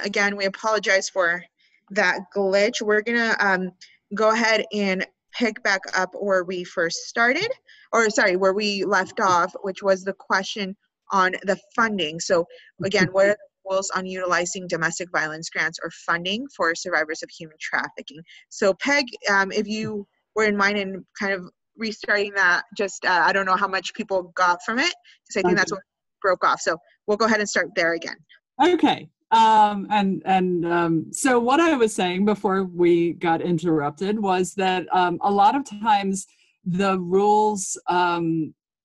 Again, we apologize for that glitch. We're gonna go ahead and pick back up where we first started, or sorry, where we left off, which was the question on the funding. So again, what are the rules on utilizing domestic violence grants or funding for survivors of human trafficking? So Peg, if you were in mind and kind of restarting that, just I don't know how much people got from it, because I think that's what broke off. So we'll go ahead and start there again. Okay. So what I was saying before we got interrupted was that a lot of times the rules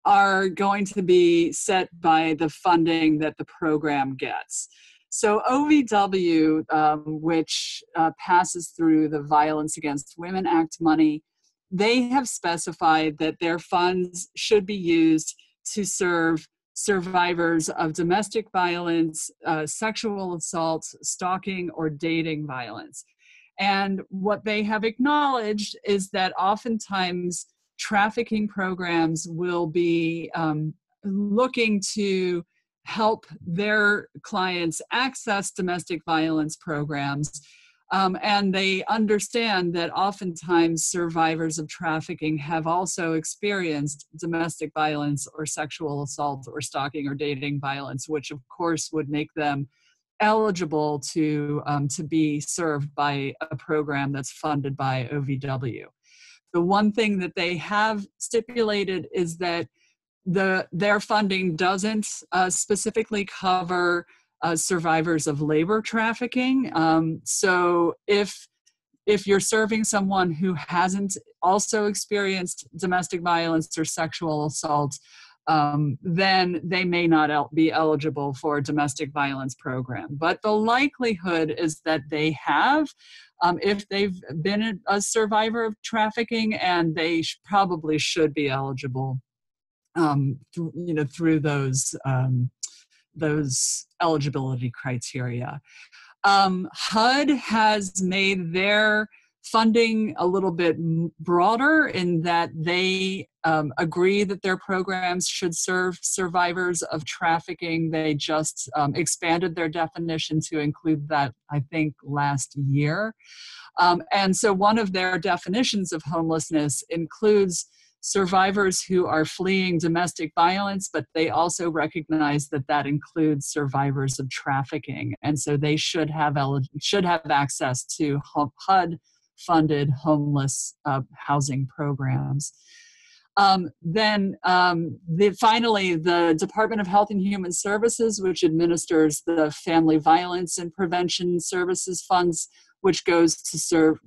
are going to be set by the funding that the program gets. So OVW, which passes through the Violence Against Women Act money, they have specified that their funds should be used to serve survivors of domestic violence, sexual assault, stalking, or dating violence. And what they have acknowledged is that oftentimes trafficking programs will be looking to help their clients access domestic violence programs. And they understand that oftentimes survivors of trafficking have also experienced domestic violence or sexual assault or stalking or dating violence, which of course would make them eligible to be served by a program that's funded by OVW. The one thing that they have stipulated is that their funding doesn't specifically cover survivors of labor trafficking. So if you're serving someone who hasn't also experienced domestic violence or sexual assault, then they may not be eligible for a domestic violence program. But the likelihood is that they have, if they've been a survivor of trafficking, and they probably should be eligible through those eligibility criteria. HUD has made their funding a little bit broader in that they agree that their programs should serve survivors of trafficking. They just expanded their definition to include that, I think, last year. And so one of their definitions of homelessness includes survivors who are fleeing domestic violence, but they also recognize that that includes survivors of trafficking. And so they should have access to HUD-funded homeless housing programs. Finally, the Department of Health and Human Services, which administers the Family Violence and Prevention Services funds, which goes to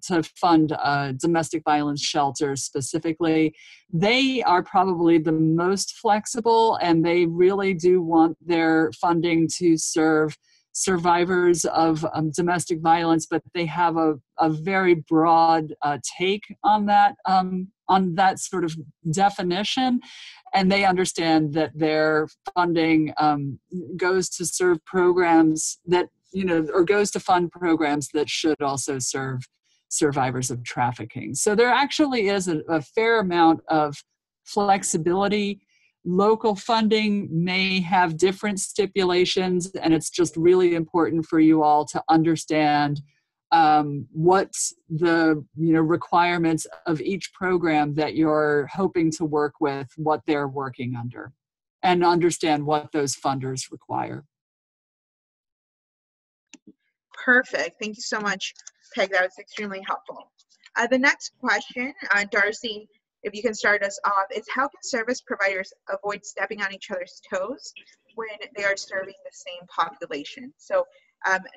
fund domestic violence shelters specifically. They are probably the most flexible, and they really do want their funding to serve survivors of domestic violence, but they have a very broad take on that sort of definition. And they understand that their funding goes to serve programs that, or goes to fund programs that should also serve survivors of trafficking. So there actually is a fair amount of flexibility. Local funding may have different stipulations, and it's just really important for you all to understand what the requirements of each program that you're hoping to work with, what they're working under, and understand what those funders require. Perfect. Thank you so much, Peg. That was extremely helpful. The next question, Darcy, if you can start us off, is how can service providers avoid stepping on each other's toes when they are serving the same population? So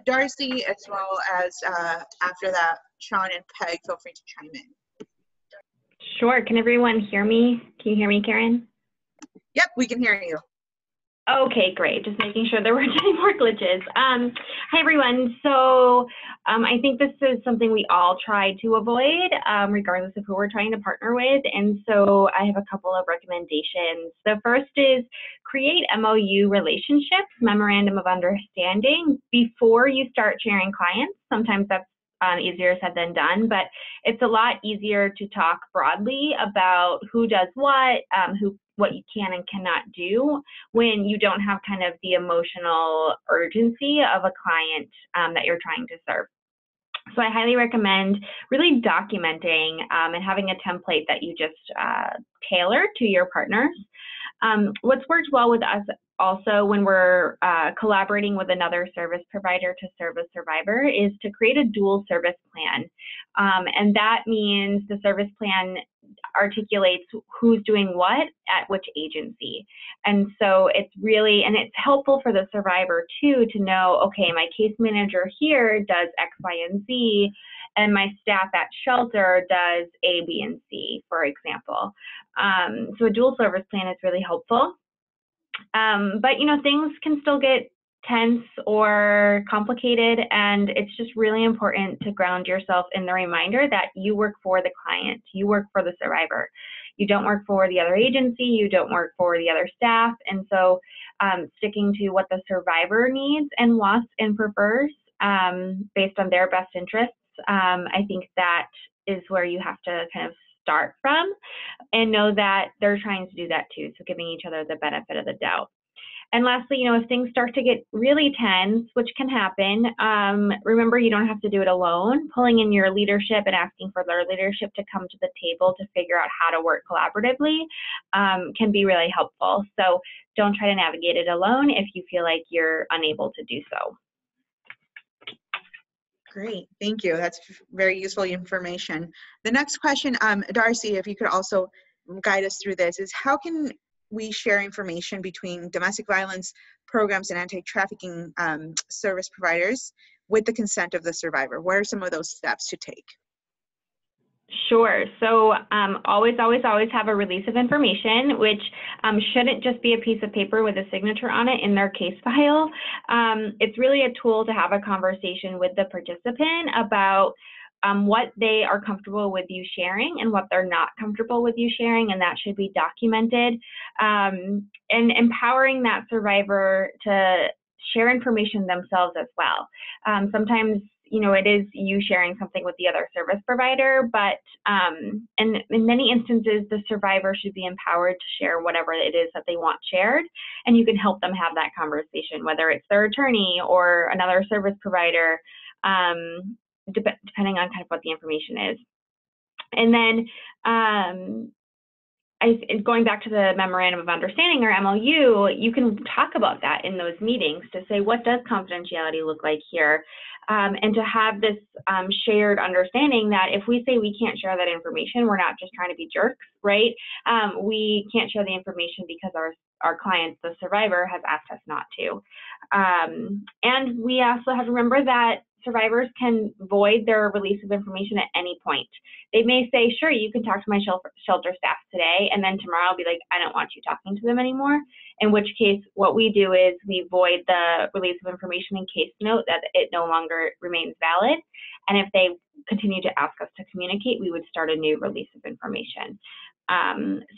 Darcy, as well as after that, Sean and Peg, feel free to chime in. Sure. Can everyone hear me? Can you hear me, Karen? Yep, we can hear you. Okay, great. Just making sure there weren't any more glitches. Hi, everyone. So I think this is something we all try to avoid, regardless of who we're trying to partner with. And so I have a couple of recommendations. The first is create MOU relationships, memorandum of understanding, before you start sharing clients. Sometimes that's easier said than done, but it's a lot easier to talk broadly about who does what, who what you can and cannot do when you don't have kind of the emotional urgency of a client that you're trying to serve. So I highly recommend really documenting and having a template that you just tailor to your partners. What's worked well with us also when we're collaborating with another service provider to serve a survivor is to create a dual service plan. And that means the service plan articulates who's doing what at which agency. And so it's really, and it's helpful for the survivor too to know, okay, my case manager here does X, Y, and Z, and my staff at shelter does A, B, and C, for example. So a dual service plan is really helpful. But you know, things can still get tense or complicated, and it's just really important to ground yourself in the reminder that you work for the client, you work for the survivor. You don't work for the other agency, you don't work for the other staff, and so sticking to what the survivor needs and wants and prefers based on their best interests, I think that is where you have to kind of start from and know that they're trying to do that too, so giving each other the benefit of the doubt. And lastly, you know, if things start to get really tense, which can happen, remember you don't have to do it alone. Pulling in your leadership and asking for their leadership to come to the table to figure out how to work collaboratively can be really helpful. So don't try to navigate it alone if you feel like you're unable to do so. Great, thank you. That's very useful information. The next question, Darcy, if you could also guide us through this, is how can we share information between domestic violence programs and anti-trafficking service providers with the consent of the survivor? What are some of those steps to take? Sure. So always have a release of information, which shouldn't just be a piece of paper with a signature on it in their case file. It's really a tool to have a conversation with the participant about what they are comfortable with you sharing and what they're not comfortable with you sharing, and that should be documented. And empowering that survivor to share information themselves as well. Sometimes, you know, it is you sharing something with the other service provider, but in many instances, the survivor should be empowered to share whatever it is that they want shared, and you can help them have that conversation, whether it's their attorney or another service provider, depending on kind of what the information is. And then going back to the Memorandum of Understanding or MOU, you can talk about that in those meetings to say, what does confidentiality look like here? And to have this shared understanding that if we say we can't share that information, we're not just trying to be jerks, right? We can't share the information because our client, the survivor, has asked us not to. And we also have to remember that survivors can void their release of information at any point. They may say, sure, you can talk to my shelter staff today, and then tomorrow I'll be like, I don't want you talking to them anymore, in which case what we do is we void the release of information in case note that it no longer remains valid. And if they continue to ask us to communicate, we would start a new release of information.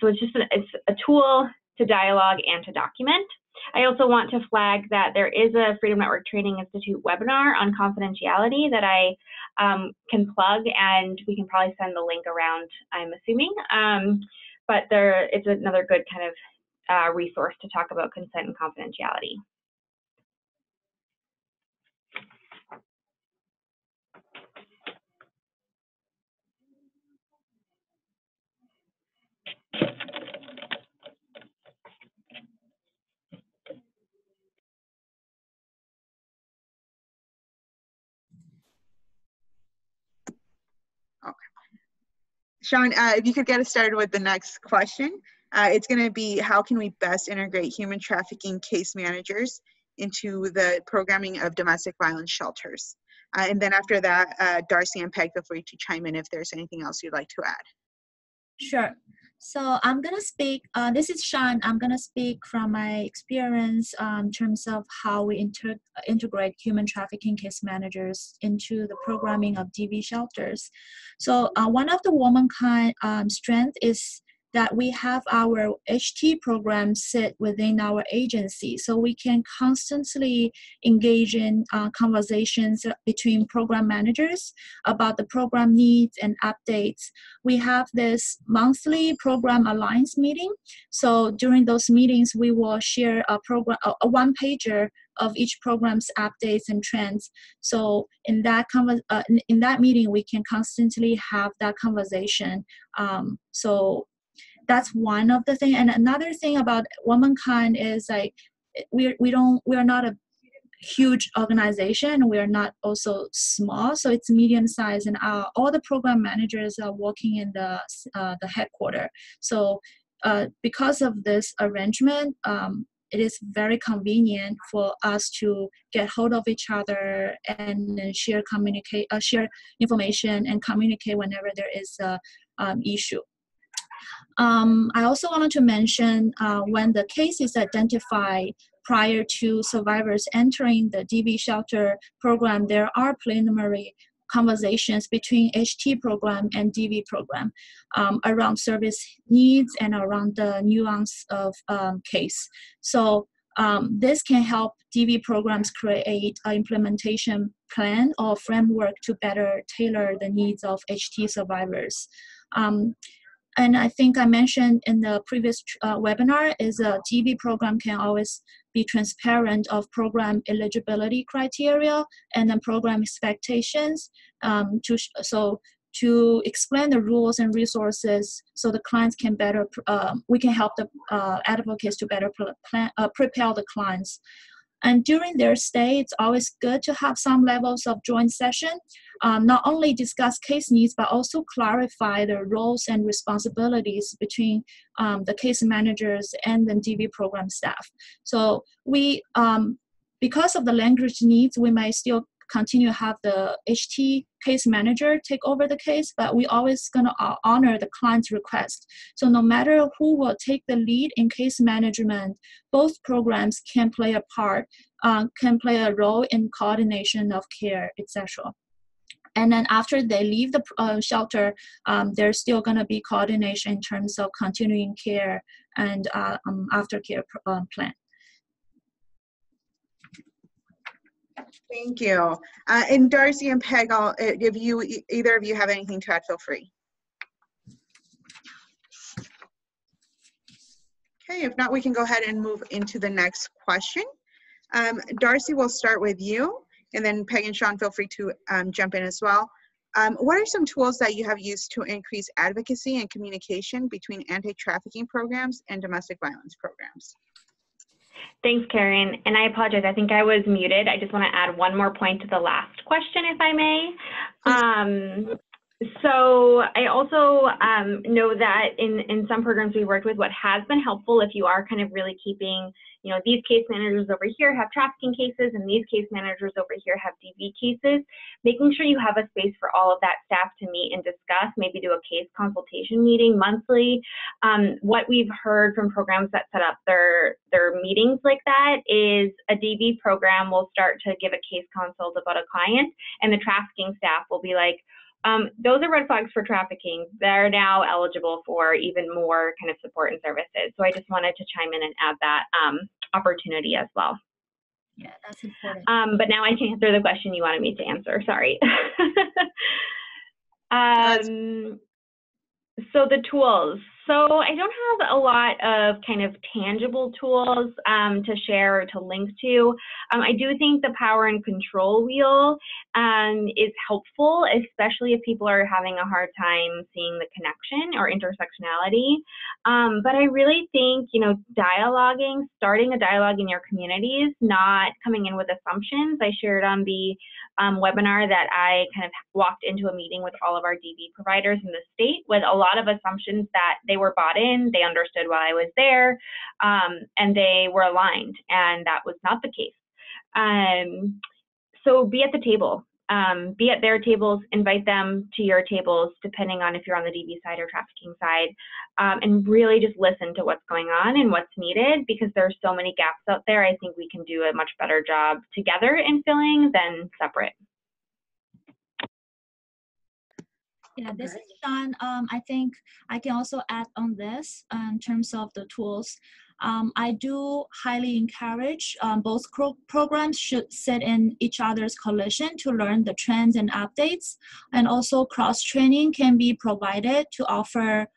So it's just it's a tool to dialogue and to document. I also want to flag that there is a Freedom Network Training Institute webinar on confidentiality that I can plug, and we can probably send the link around, I'm assuming. But it's another good kind of resource to talk about consent and confidentiality. Sean, if you could get us started with the next question. It's going to be, how can we best integrate human trafficking case managers into the programming of domestic violence shelters? And then after that, Darcy and Peg, feel free to chime in if there's anything else you'd like to add. Sure. So I'm going to speak, this is Sean. I'm going to speak from my experience in terms of how we integrate human trafficking case managers into the programming of DV shelters. So one of the womankind strength is that we have our HT program sit within our agency, so we can constantly engage in conversations between program managers about the program needs and updates. We have this monthly program alliance meeting. So during those meetings, we will share a one-pager of each program's updates and trends. So in that meeting, we can constantly have that conversation. So that's one of the things. And another thing about Womankind is like we are not a huge organization. We are not also small, so it's medium size, and all the program managers are working in the headquarters. So because of this arrangement, it is very convenient for us to get hold of each other and then share information and communicate whenever there is a issue. I also wanted to mention when the case is identified prior to survivors entering the DV shelter program, there are preliminary conversations between HT program and DV program around service needs and around the nuance of case. So this can help DV programs create an implementation plan or framework to better tailor the needs of HT survivors. And I think I mentioned in the previous webinar is a DV program can always be transparent of program eligibility criteria and then program expectations to explain the rules and resources so the clients can better, we can help the advocates to better prepare the clients. And during their stay, it's always good to have some levels of joint session, not only discuss case needs, but also clarify the roles and responsibilities between the case managers and the DV program staff. So we, because of the language needs, we might still continue to have the HT case manager take over the case, but we always gonna honor the client's request. So no matter who will take the lead in case management, both programs can play a part, can play a role in coordination of care, etc. And then after they leave the shelter, there's still gonna be coordination in terms of continuing care and aftercare plan. Thank you. And Darcy and Peg, if either of you have anything to add, feel free. Okay, if not, we can go ahead and move into the next question. Darcy, we'll start with you, and then Peg and Sean, feel free to jump in as well. What are some tools that you have used to increase advocacy and communication between anti-trafficking programs and domestic violence programs? Thanks, Karen. And I apologize, I think I was muted. I just want to add one more point to the last question, if I may. So I also know that in some programs we worked with, what has been helpful, if you are kind of really keeping, you know, these case managers over here have trafficking cases and these case managers over here have DV cases, making sure you have a space for all of that staff to meet and discuss, maybe do a case consultation meeting monthly. What we've heard from programs that set up their meetings like that is a DV program will start to give a case consult about a client, and the trafficking staff will be like, those are red flags for trafficking. They're now eligible for even more kind of support and services. So I just wanted to chime in and add that opportunity as well. Yeah, that's important. But now I can answer the question you wanted me to answer. Sorry. So the tools. So I don't have a lot of kind of tangible tools to share or to link to. I do think the power and control wheel is helpful, especially if people are having a hard time seeing the connection or intersectionality. But I really think, you know, dialoguing, starting a dialogue in your communities, not coming in with assumptions. I shared on the webinar that I kind of walked into a meeting with all of our DV providers in the state with a lot of assumptions that they were bought in, they understood why I was there, and they were aligned, and that was not the case. So be at the table, be at their tables, invite them to your tables, depending on if you're on the DV side or trafficking side, and really just listen to what's going on and what's needed, because there's so many gaps out there. I think we can do a much better job together in filling than separate. Yeah, this is Sean. I think I can also add on this in terms of the tools. I do highly encourage both programs should sit in each other's coalition to learn the trends and updates, and also cross-training can be provided to offer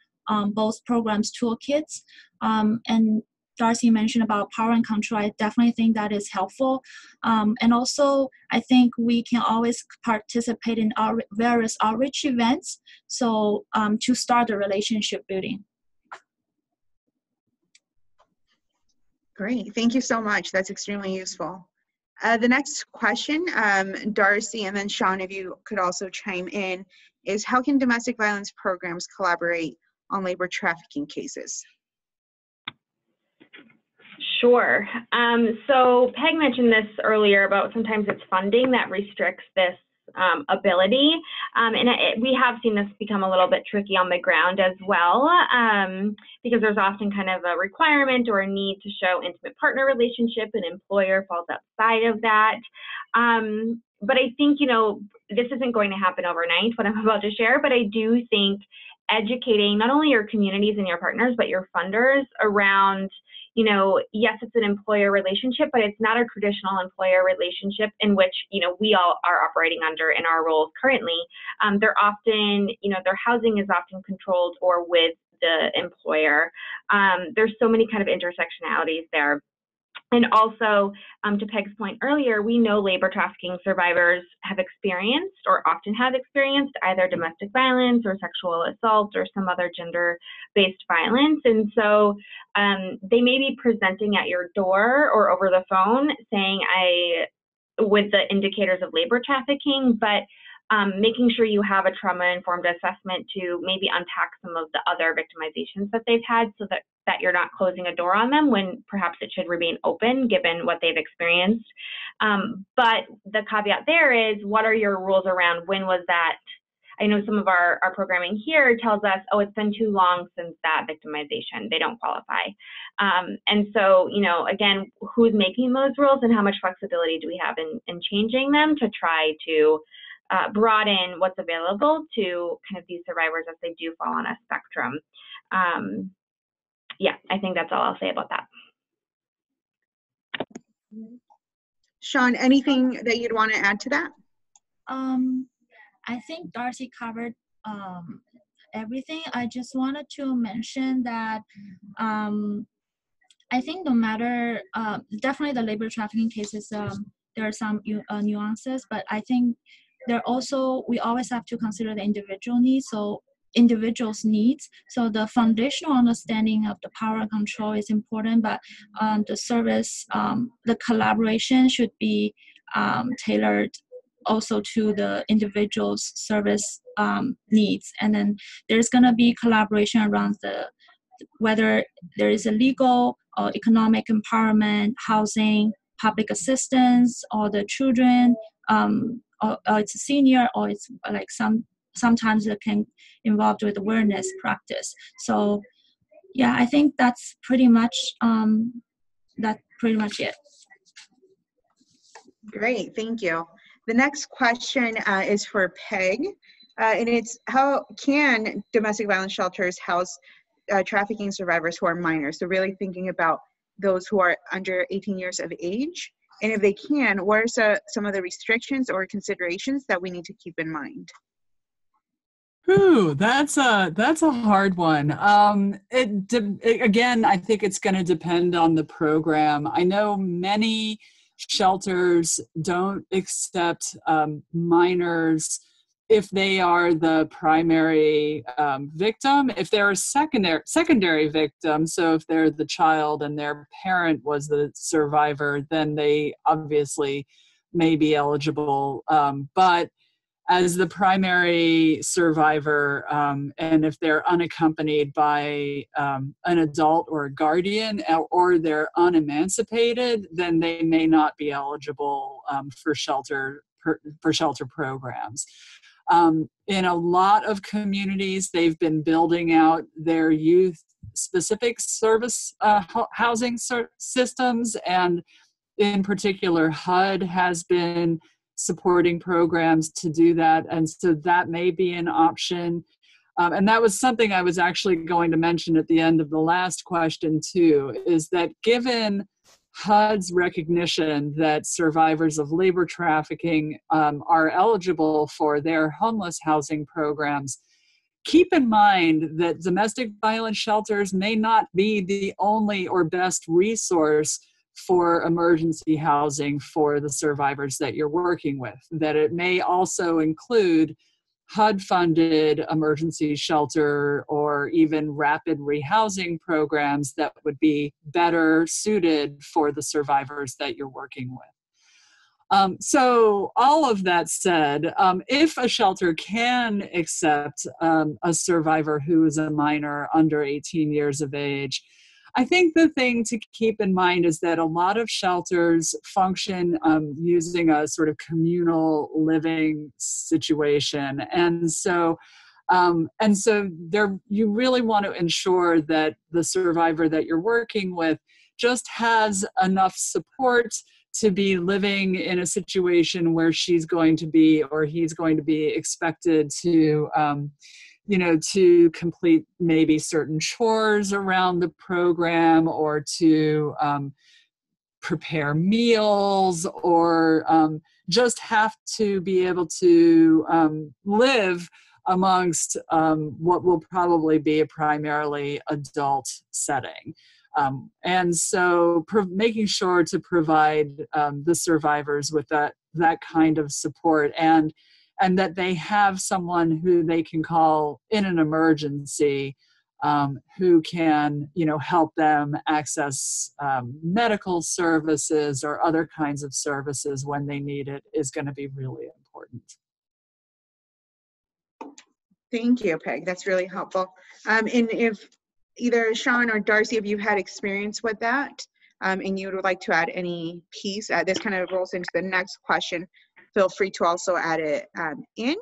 both programs toolkits. And Darcy mentioned about power and control. I definitely think that is helpful. And also, I think we can always participate in our various outreach events, so to start the relationship building. Great, thank you so much. That's extremely useful. The next question, Darcy and then Sean, if you could also chime in, is how can domestic violence programs collaborate on labor trafficking cases? Sure. So Peg mentioned this earlier about sometimes it's funding that restricts this ability. We have seen this become a little bit tricky on the ground as well, because there's often kind of a requirement or a need to show intimate partner relationship, and employer falls outside of that. But I think, you know, this isn't going to happen overnight, what I'm about to share, but I do think educating not only your communities and your partners, but your funders around, you know, yes, it's an employer relationship, but it's not a traditional employer relationship in which, you know, we all are operating under in our roles currently. They're often, you know, their housing is often controlled or with the employer. There's so many kind of intersectionalities there. And also, to Peg's point earlier, we know labor trafficking survivors have experienced or often have experienced either domestic violence or sexual assault or some other gender-based violence. And so they may be presenting at your door or over the phone saying, with the indicators of labor trafficking, but making sure you have a trauma-informed assessment to maybe unpack some of the other victimizations that they've had, so that you're not closing a door on them when perhaps it should remain open given what they've experienced. But the caveat there is, what are your rules around when was that? I know some of our programming here tells us, oh, it's been too long since that victimization, they don't qualify. And so, you know, again, who's making those rules and how much flexibility do we have in changing them to try to broaden what's available to kind of these survivors as they do fall on a spectrum. Yeah, I think that's all I'll say about that. Sean, anything that you'd want to add to that? I think Darcy covered everything. I just wanted to mention that I think no matter, definitely the labor trafficking cases, there are some nuances, but I think there also, we always have to consider the individual needs. So individuals' needs. So the foundational understanding of the power and control is important, but the service, the collaboration should be tailored also to the individual's service needs. And then there's going to be collaboration around whether there is a legal or economic empowerment, housing, public assistance, or the children, or it's a senior, or it's like sometimes it can involve with awareness practice. So yeah, I think that's pretty much it. Great, thank you. The next question is for Peg, and it's, how can domestic violence shelters house trafficking survivors who are minors? So really thinking about those who are under 18 years of age, and if they can, what are some of the restrictions or considerations that we need to keep in mind? Ooh, that's a hard one. Again, I think it's going to depend on the program. I know many shelters don't accept minors if they are the primary victim. If they're a secondary victim, so if they're the child and their parent was the survivor, then they obviously may be eligible. But as the primary survivor, and if they're unaccompanied by an adult or a guardian, or they're unemancipated, then they may not be eligible for shelter programs. In a lot of communities, they've been building out their youth-specific service housing systems, and in particular, HUD has been supporting programs to do that. And so that may be an option. And that was something I was actually going to mention at the end of the last question too, is that given HUD's recognition that survivors of labor trafficking are eligible for their homeless housing programs, keep in mind that domestic violence shelters may not be the only or best resource for emergency housing for the survivors that you're working with, that it may also include HUD-funded emergency shelter or even rapid rehousing programs that would be better suited for the survivors that you're working with. So all of that said, if a shelter can accept a survivor who is a minor under 18 years of age, I think the thing to keep in mind is that a lot of shelters function using a sort of communal living situation. And so there, you really want to ensure that the survivor that you're working with just has enough support to be living in a situation where she's going to be or he's going to be expected to to complete maybe certain chores around the program, or to prepare meals, or just have to be able to live amongst what will probably be a primarily adult setting. And so making sure to provide the survivors with that kind of support, and that they have someone who they can call in an emergency, who can, help them access medical services or other kinds of services when they need it, is going to be really important. Thank you, Peg. That's really helpful. And if either Sean or Darcy, if you've had experience with that, and you would like to add any piece, this kind of rolls into the next question, feel free to also add it in.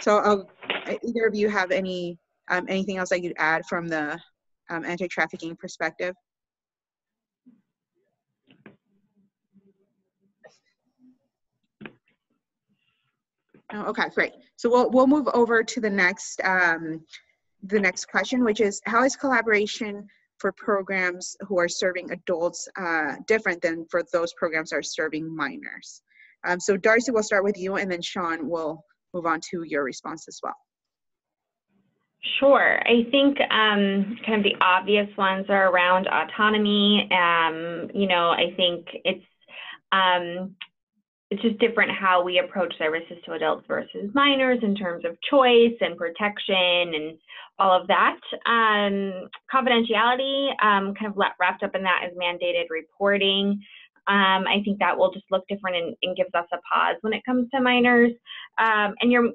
So either of you have anything else that you'd add from the anti-trafficking perspective? Oh, okay, great. So we'll move over to the next question, which is, how is collaboration for programs who are serving adults different than for those programs that are serving minors? So Darcy, we'll start with you, and then Sean will move on to your response as well. Sure. I think kind of the obvious ones are around autonomy. I think it's just different how we approach services to adults versus minors in terms of choice and protection and all of that. Confidentiality, kind of wrapped up in that, is mandated reporting. I think that will just look different and gives us a pause when it comes to minors. And your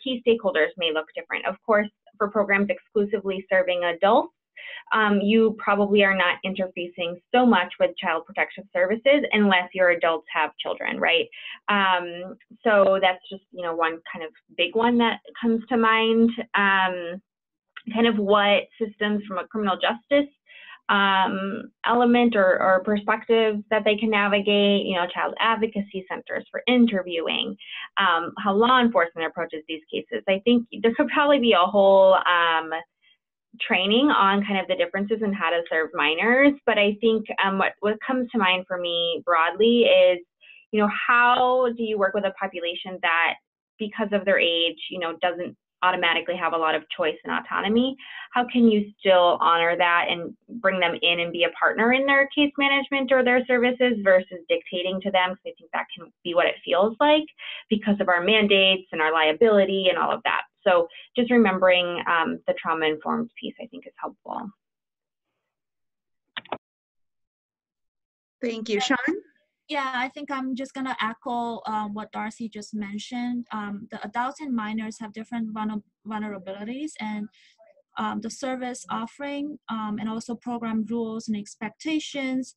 key stakeholders may look different. Of course, for programs exclusively serving adults, you probably are not interfacing so much with child protective services unless your adults have children, right? So that's just, one kind of big one that comes to mind. Kind of what systems from a criminal justice element or perspective that they can navigate, child advocacy centers for interviewing, how law enforcement approaches these cases. I think there could probably be a whole training on kind of the differences in how to serve minors. But I think what comes to mind for me broadly is, how do you work with a population that, because of their age, doesn't automatically have a lot of choice and autonomy? How can you still honor that and bring them in and be a partner in their case management or their services versus dictating to them? Because I think that can be what it feels like because of our mandates and our liability and all of that. So just remembering the trauma-informed piece, I think, is helpful. Thank you. Sean? Yeah, I think I'm just going to echo what Darcy just mentioned. The adults and minors have different vulnerabilities, and the service offering and also program rules and expectations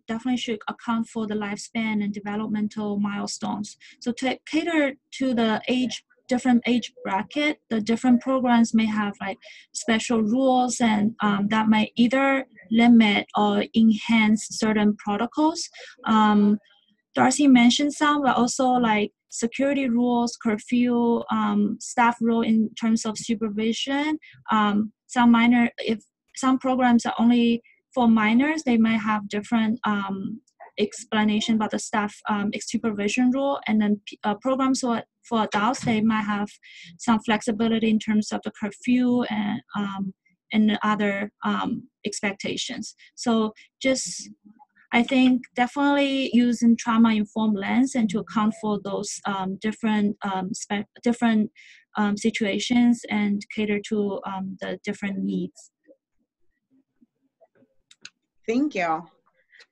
definitely should account for the lifespan and developmental milestones. So to cater to the different age bracket, the different programs may have like special rules, and that might either limit or enhance certain protocols. Darcy mentioned some, but also like security rules, curfew, staff role in terms of supervision. If some programs are only for minors, they might have different explanation about the staff supervision rule, and then programs for adults, they might have some flexibility in terms of the curfew and other expectations. So just, I think definitely using trauma-informed lens and to account for those different situations and cater to the different needs. Thank you.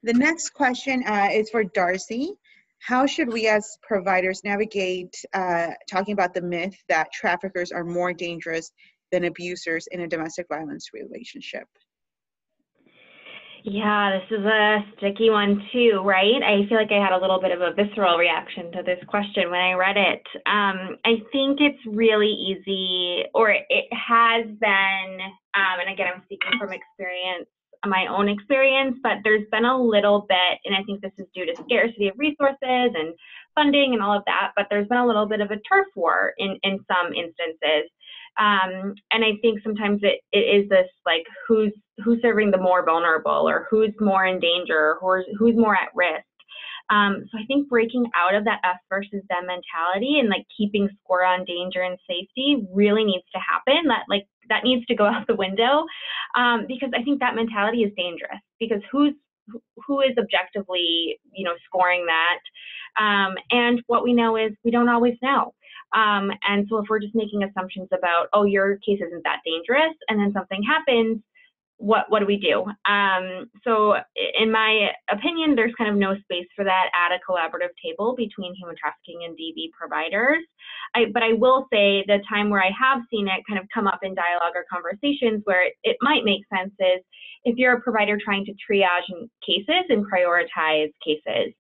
The next question is for Darcy. How should we as providers navigate talking about the myth that traffickers are more dangerous than abusers in a domestic violence relationship? Yeah, this is a sticky one too, right? I feel like I had a little bit of a visceral reaction to this question when I read it. I think it's really easy, or it has been, and again, I'm speaking from experience, my own experience, but there's been a little bit, and I think this is due to scarcity of resources and funding and all of that, but there's been a little bit of a turf war in some instances. And I think sometimes it is this like who's serving the more vulnerable, or who's more in danger, or who's more at risk. So I think breaking out of that us versus them mentality and like keeping score on danger and safety really needs to happen. That needs to go out the window, because I think that mentality is dangerous, because who is objectively, scoring that? And what we know is we don't always know. And so if we're just making assumptions about, oh, your case isn't that dangerous, and then something happens, what do we do? So in my opinion, there's kind of no space for that at a collaborative table between human trafficking and DV providers. But I will say the time where I have seen it kind of come up in dialogue or conversations where it might make sense is if you're a provider trying to triage cases and prioritize cases.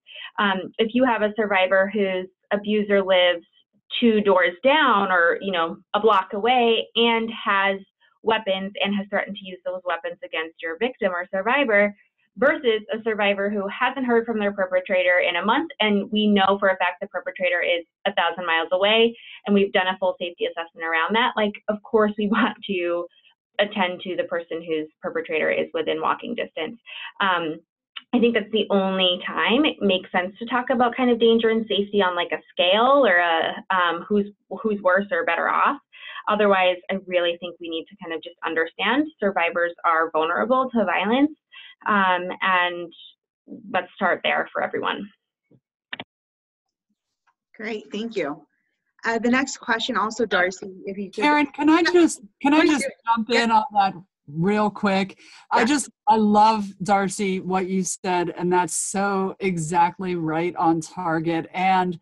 If you have a survivor whose abuser lives 2 doors down, or a block away, and has weapons and has threatened to use those weapons against your victim or survivor, versus a survivor who hasn't heard from their perpetrator in a month, and we know for a fact the perpetrator is 1,000 miles away, and we've done a full safety assessment around that, of course we want to attend to the person whose perpetrator is within walking distance. I think that's the only time it makes sense to talk about kind of danger and safety on like a scale, or who's worse or better off. Otherwise, I really think we need to kind of just understand survivors are vulnerable to violence, and let's start there for everyone. Great, thank you. The next question also, Darcy, if you could. Karen, can I just jump in on that real quick? Yeah. I love, Darcy, what you said, and that's so exactly right on target. And,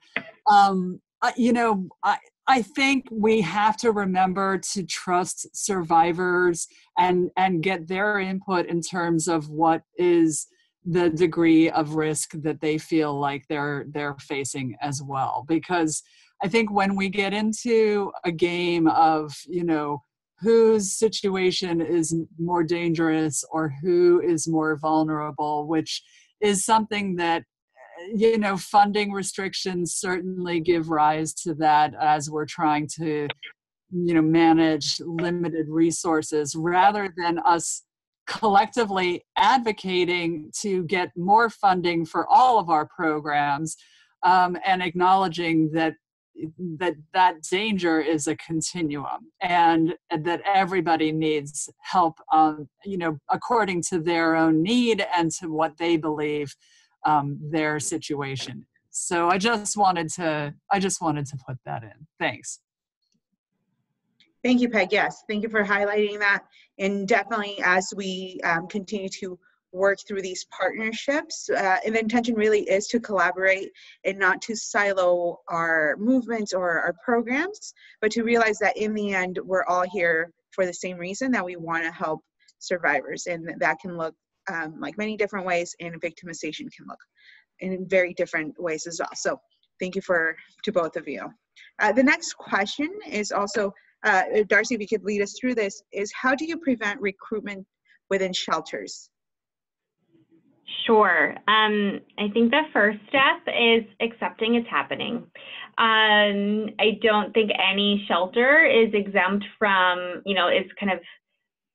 I think we have to remember to trust survivors and get their input in terms of what is the degree of risk that they feel like they're facing as well. Because I think when we get into a game of, whose situation is more dangerous or who is more vulnerable, which is something that, funding restrictions certainly give rise to that as we're trying to, manage limited resources, rather than us collectively advocating to get more funding for all of our programs, and acknowledging that danger is a continuum, and that everybody needs help, according to their own need and to what they believe their situation is. So I just wanted to put that in. Thanks. Thank you, Peg. Yes, thank you for highlighting that. And definitely, as we continue to work through these partnerships, and the intention really is to collaborate and not to silo our movements or our programs, but to realize that in the end, we're all here for the same reason, that we want to help survivors. And that can look like many different ways, and victimization can look in very different ways as well. So thank you to both of you. The next question is also, Darcy, if you could lead us through this, is how do you prevent recruitment within shelters? Sure. I think the first step is accepting it's happening. I don't think any shelter is exempt from, it's kind of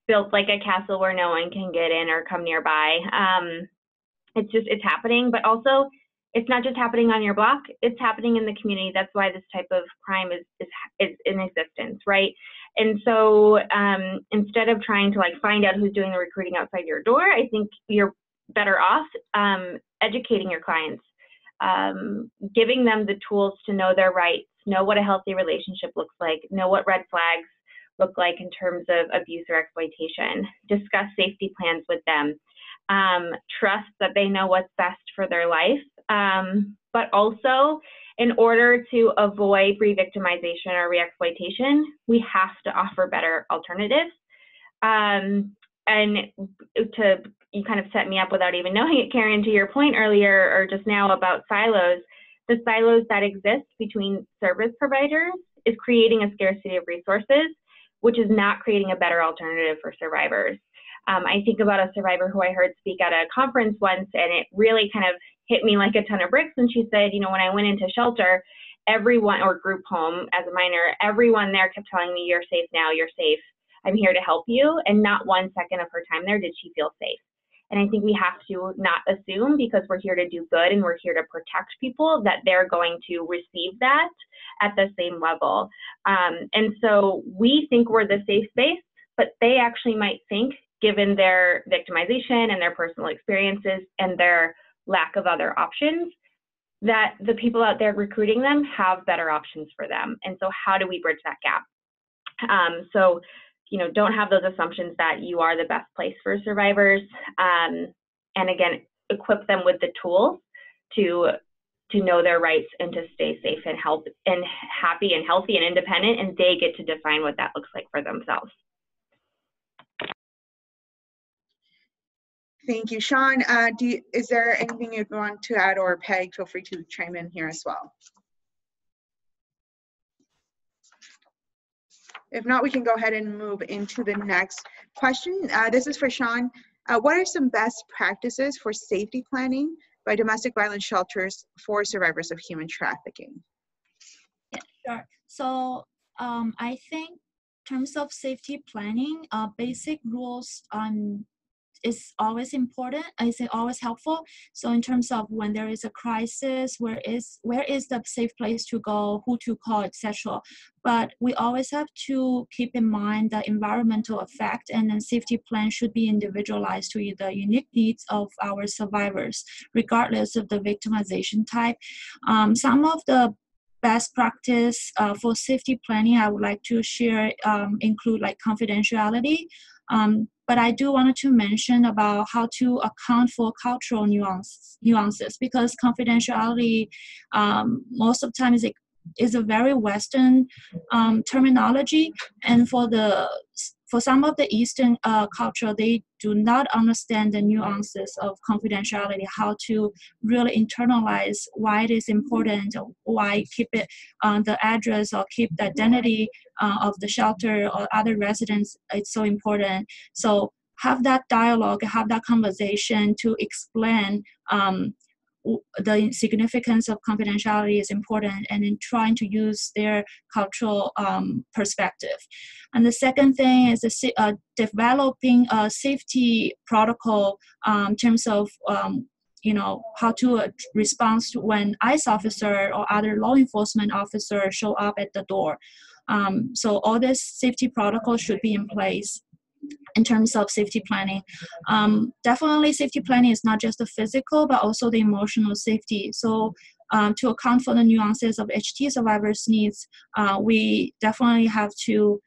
built like a castle where no one can get in or come nearby. It's happening, but also it's not just happening on your block, it's happening in the community. That's why this type of crime is in existence, right? And so instead of trying to find out who's doing the recruiting outside your door, I think you're better off educating your clients, giving them the tools to know their rights, know what a healthy relationship looks like, know what red flags look like in terms of abuse or exploitation, discuss safety plans with them, trust that they know what's best for their life, but also in order to avoid re-victimization or re-exploitation, we have to offer better alternatives. And you kind of set me up without even knowing it, Karen, to your point earlier or just now about silos. The silos that exist between service providers is creating a scarcity of resources, which is not creating a better alternative for survivors. I think about a survivor who I heard speak at a conference once, and it really kind of hit me like a ton of bricks. And she said, when I went into shelter, everyone, or group home as a minor, everyone there kept telling me, you're safe now, you're safe, I'm here to help you. And not 1 second of her time there did she feel safe. And I think we have to not assume, because we're here to do good and we're here to protect people, that they're going to receive that at the same level. And so we think we're the safe space, but they actually might think, given their victimization and their personal experiences and their lack of other options, that the people out there recruiting them have better options for them. And so how do we bridge that gap? Don't have those assumptions that you are the best place for survivors. And again, equip them with the tools to know their rights and to stay safe and happy and healthy and independent, and they get to define what that looks like for themselves. Thank you, Sean. Is there anything you'd want to add, or Peg, feel free to chime in here as well. If not, we can go ahead and move into the next question. This is for Sean. What are some best practices for safety planning by domestic violence shelters for survivors of human trafficking? Yeah, sure. So I think in terms of safety planning, basic rules is always important. Is always helpful. So in terms of when there is a crisis, where is the safe place to go, who to call, etc. But we always have to keep in mind the environmental effect, and then safety plan should be individualized to the unique needs of our survivors, regardless of the victimization type. Some of the best practice for safety planning I would like to share include confidentiality. But I do want to mention about how to account for cultural nuances, because confidentiality most of the time is a very Western terminology, and for some of the Eastern culture, they do not understand the nuances of confidentiality, how to really internalize why it is important, why keep it the address or keep the identity of the shelter or other residents. It's so important. So have that dialogue, have that conversation to explain the significance of confidentiality is important, and in trying to use their cultural perspective. And the second thing is developing a safety protocol in terms of how to respond to when ICE officer or other law enforcement officer show up at the door. So all this safety protocol should be in place. In terms of safety planning, definitely safety planning is not just the physical, but also the emotional safety. So to account for the nuances of HT survivors' needs, we definitely have to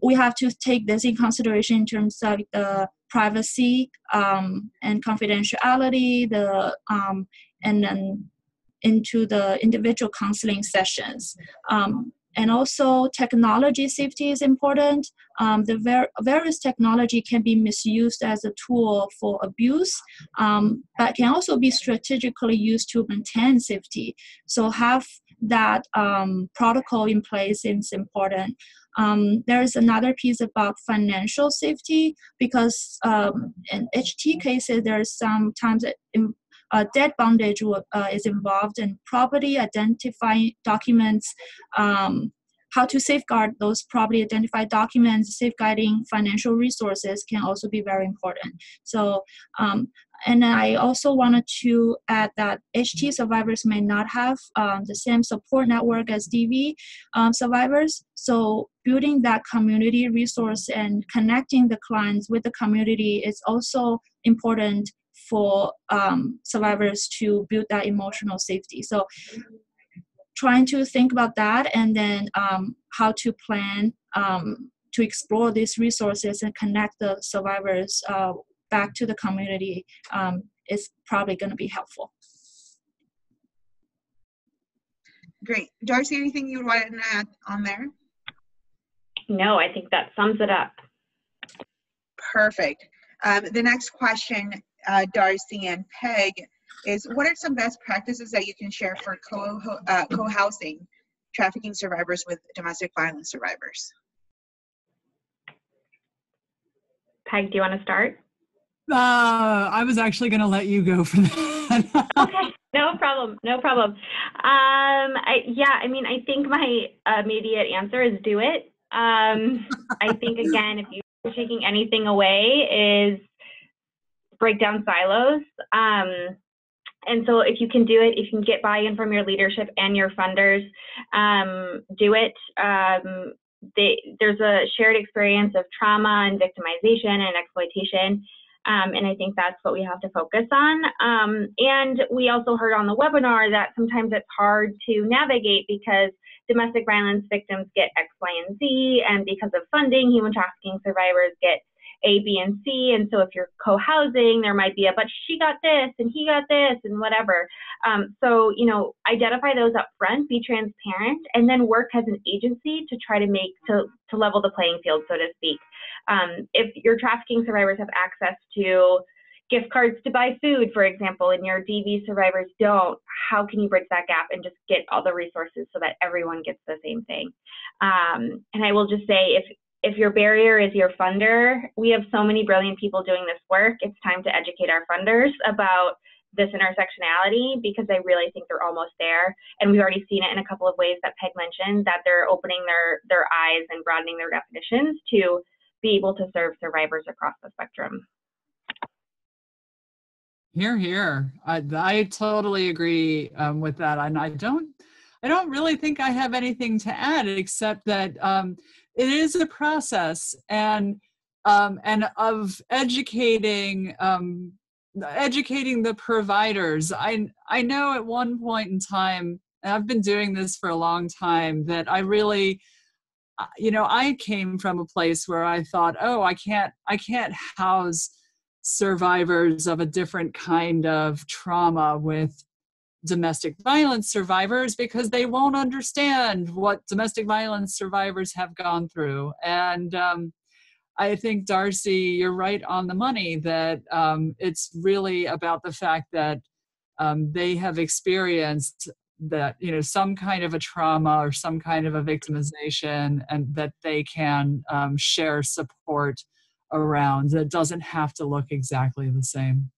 we have to take this in consideration in terms of the privacy and confidentiality, and then into the individual counseling sessions. And also technology safety is important. The various technology can be misused as a tool for abuse, but can also be strategically used to maintain safety. So have that protocol in place is important. There's another piece about financial safety, because in HT cases, there's sometimes debt bondage is involved, in property identifying documents, how to safeguard those property identified documents, safeguarding financial resources can also be very important. So, and I also wanted to add that HT survivors may not have the same support network as DV survivors. So building that community resource and connecting the clients with the community is also important for survivors to build that emotional safety. So trying to think about that, and then how to plan to explore these resources and connect the survivors back to the community is probably going to be helpful. Great. Darcy, anything you would want to add on there? No, I think that sums it up. Perfect. The next question, Darcy and Peg, is what are some best practices that you can share for co-housing trafficking survivors with domestic violence survivors? Peg, do you want to start? I was actually going to let you go for that. Okay, no problem, no problem. Yeah, I mean, I think my immediate answer is do it. I think, again, if you're taking anything away, is break down silos. And so if you can do it, if you can get buy-in from your leadership and your funders, do it. There's a shared experience of trauma and victimization and exploitation. And I think that's what we have to focus on. And we also heard on the webinar that sometimes it's hard to navigate because domestic violence victims get X, Y, and Z, and because of funding, human trafficking survivors get A, B, and C. And so if you're co-housing, there might be but she got this and he got this and whatever. So, you know, identify those up front, be transparent, and then work as an agency to try to to level the playing field, so to speak. If your trafficking survivors have access to gift cards to buy food, for example, and your DV survivors don't, how can you bridge that gap and just get all the resources so that everyone gets the same thing? And I will just say, if your barrier is your funder, we have so many brilliant people doing this work. It's time to educate our funders about this intersectionality, because I really think they're almost there. And we've already seen it in a couple of ways that Peg mentioned, that they're opening their eyes and broadening their definitions to be able to serve survivors across the spectrum. Hear, hear. I totally agree with that. And I don't really think I have anything to add, except that it is a process, and of educating the providers. I know at one point in time, and I've been doing this for a long time, that I really, you know, I came from a place where I thought, oh, I can't house survivors of a different kind of trauma with domestic violence survivors because they won't understand what domestic violence survivors have gone through. And I think, Darcy, you're right on the money that it's really about the fact that they have experienced that, you know, some kind of a trauma or some kind of a victimization, and that they can share support around. That doesn't have to look exactly the same.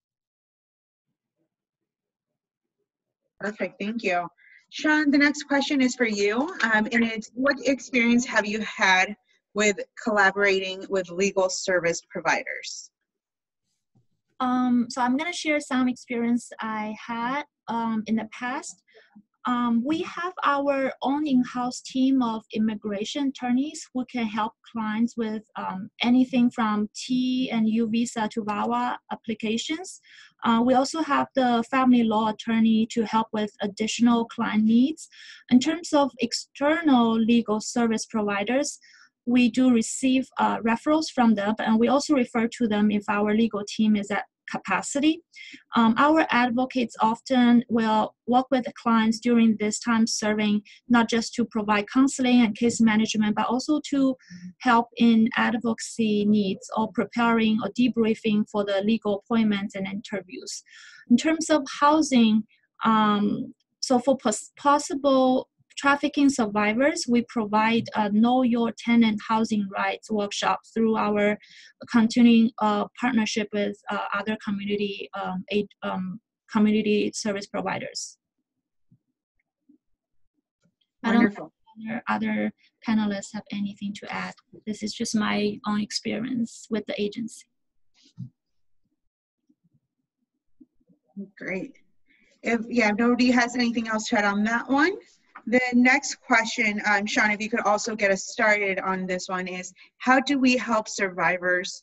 Perfect, thank you. Sean, the next question is for you, and it's, what experience have you had with collaborating with legal service providers? So I'm going to share some experience I had in the past. We have our own in-house team of immigration attorneys who can help clients with anything from T and U visa to VAWA applications. We also have the family law attorney to help with additional client needs. In terms of external legal service providers, we do receive referrals from them, and we also refer to them if our legal team is at capacity. Our advocates often will work with the clients during this time serving, not just to provide counseling and case management, but also to help in advocacy needs or preparing or debriefing for the legal appointments and interviews. In terms of housing, so for possible trafficking survivors, we provide Know Your Tenant housing rights workshops through our continuing partnership with other community community service providers. Wonderful. I don't know if other panelists have anything to add. This is just my own experience with the agency. Great. If nobody has anything else to add on that one, the next question, Sean, if you could also get us started on this one, is how do we help survivors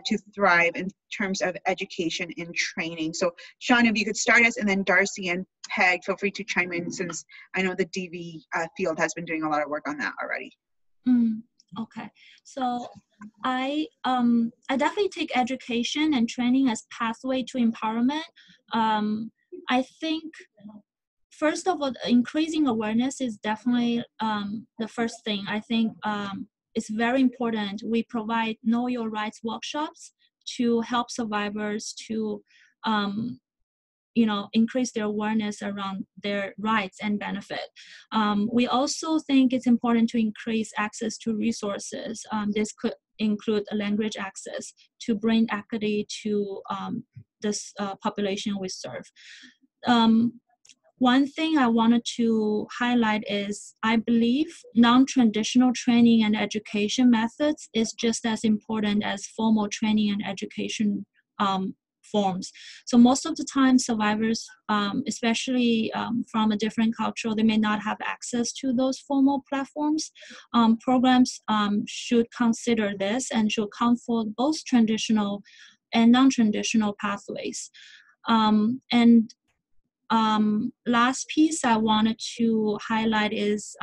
to thrive in terms of education and training? So Sean, if you could start us, and then Darcy and Peg, feel free to chime in, since I know the DV field has been doing a lot of work on that already. Okay, so I definitely take education and training as pathway to empowerment. I think, first of all, increasing awareness is definitely the first thing. I think it's very important. We provide Know Your Rights workshops to help survivors to increase their awareness around their rights and benefit. We also think it's important to increase access to resources. This could include a language access to bring equity to this population we serve. One thing I wanted to highlight is I believe non-traditional training and education methods is just as important as formal training and education forms. So most of the time, survivors, especially from a different culture, they may not have access to those formal platforms. Programs should consider this and should come for both traditional and non-traditional pathways. Last piece I wanted to highlight is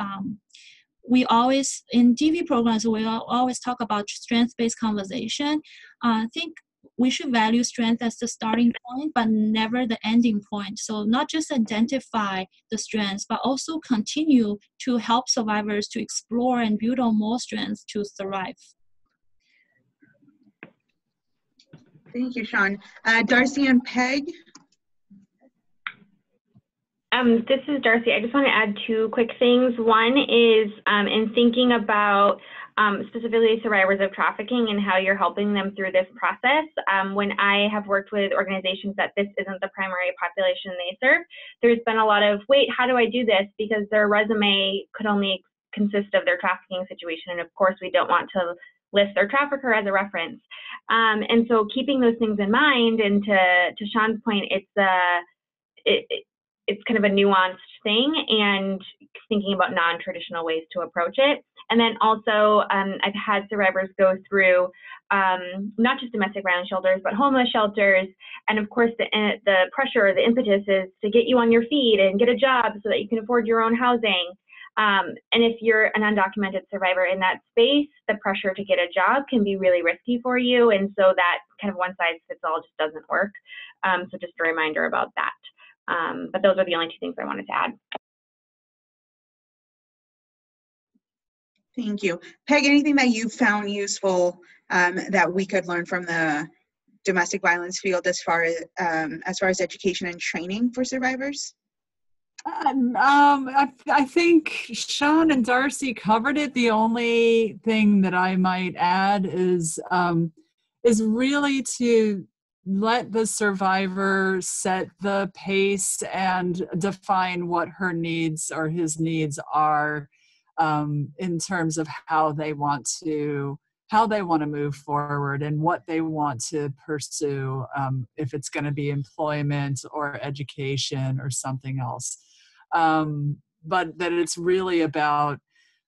we always, in DV programs, we always talk about strength-based conversation. I think we should value strength as the starting point, but never the ending point. So not just identify the strengths, but also continue to help survivors to explore and build on more strengths to thrive. Thank you, Sean. Darcy and Peg. This is Darcy. I just want to add two quick things. One is in thinking about specifically survivors of trafficking and how you're helping them through this process. When I have worked with organizations that this isn't the primary population they serve, there's been a lot of, wait, how do I do this? Because their resume could only consist of their trafficking situation. And of course, we don't want to list their trafficker as a reference. And so keeping those things in mind, and to Sean's point, it's kind of a nuanced thing, and thinking about non-traditional ways to approach it. And then also, I've had survivors go through not just domestic violence shelters, but homeless shelters. And of course, the pressure, the impetus is to get you on your feet and get a job so that you can afford your own housing. And if you're an undocumented survivor in that space, the pressure to get a job can be really risky for you. And so that kind of one size fits all just doesn't work. So just a reminder about that. But those are the only two things I wanted to add. Thank you. Peg, anything that you found useful that we could learn from the domestic violence field as far as education and training for survivors? I think Sean and Darcy covered it. The only thing that I might add is really to let the survivor set the pace and define what her needs or his needs are in terms of how they want to move forward and what they want to pursue, if it's going to be employment or education or something else. But that it's really about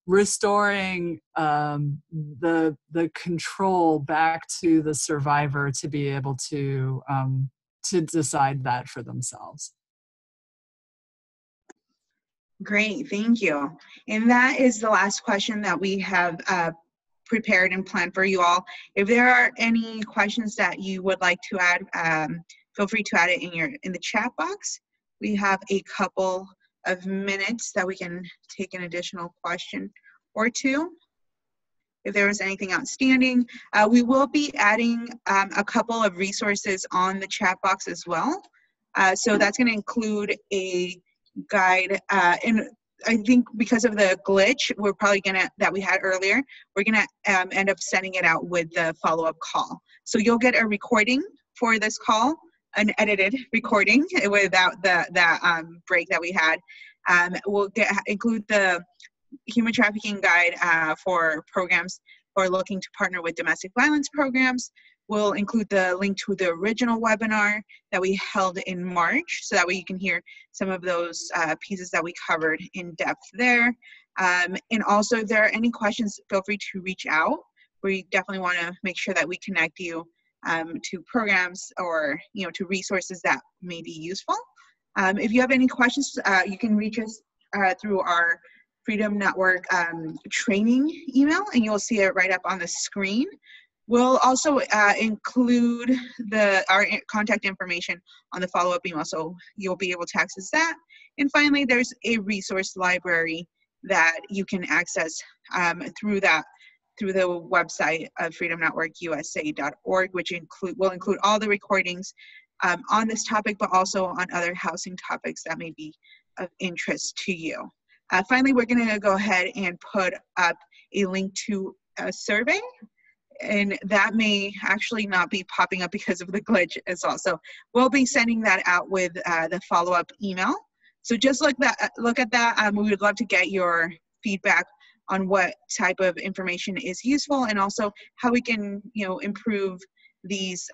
restoring the control back to the survivor to be able to decide that for themselves. Great, thank you. And that is the last question that we have prepared and planned for you all. If there are any questions that you would like to add, feel free to add it in the chat box. We have a couple of minutes that we can take an additional question or two. If there was anything outstanding, we will be adding a couple of resources on the chat box as well. So that's going to include a guide, and I think because of the glitch we're probably gonna that we had earlier, we're gonna end up sending it out with the follow-up call. So you'll get a recording for this call, an edited recording without the break that we had. We'll include the human trafficking guide for programs who are looking to partner with domestic violence programs. We'll include the link to the original webinar that we held in March, so that way you can hear some of those pieces that we covered in depth there. And also, if there are any questions, feel free to reach out. We definitely want to make sure that we connect you to programs or to resources that may be useful. If you have any questions, you can reach us through our Freedom Network training email, and you'll see it right up on the screen. We'll also include our contact information on the follow-up email, so you'll be able to access that. And finally, there's a resource library that you can access through the website of freedomnetworkusa.org, which will include all the recordings on this topic, but also on other housing topics that may be of interest to you. Finally, we're going to go ahead and put up a link to a survey, and that may actually not be popping up because of the glitch as well. So we'll be sending that out with the follow-up email. So just look at that. We would love to get your feedback on what type of information is useful, and also how we can improve these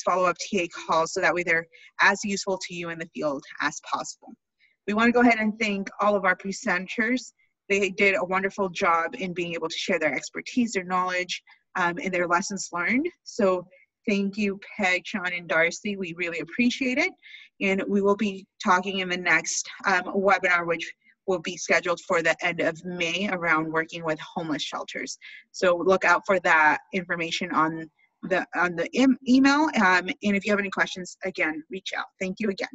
follow-up TA calls so that way they're as useful to you in the field as possible. We want to go ahead and thank all of our presenters. They did a wonderful job in being able to share their expertise, their knowledge, and their lessons learned. So thank you, Peg, Sean, and Darcy. We really appreciate it. And we will be talking in the next webinar, which will be scheduled for the end of May, around working with homeless shelters. So look out for that information on the email. And if you have any questions, again, reach out. Thank you again.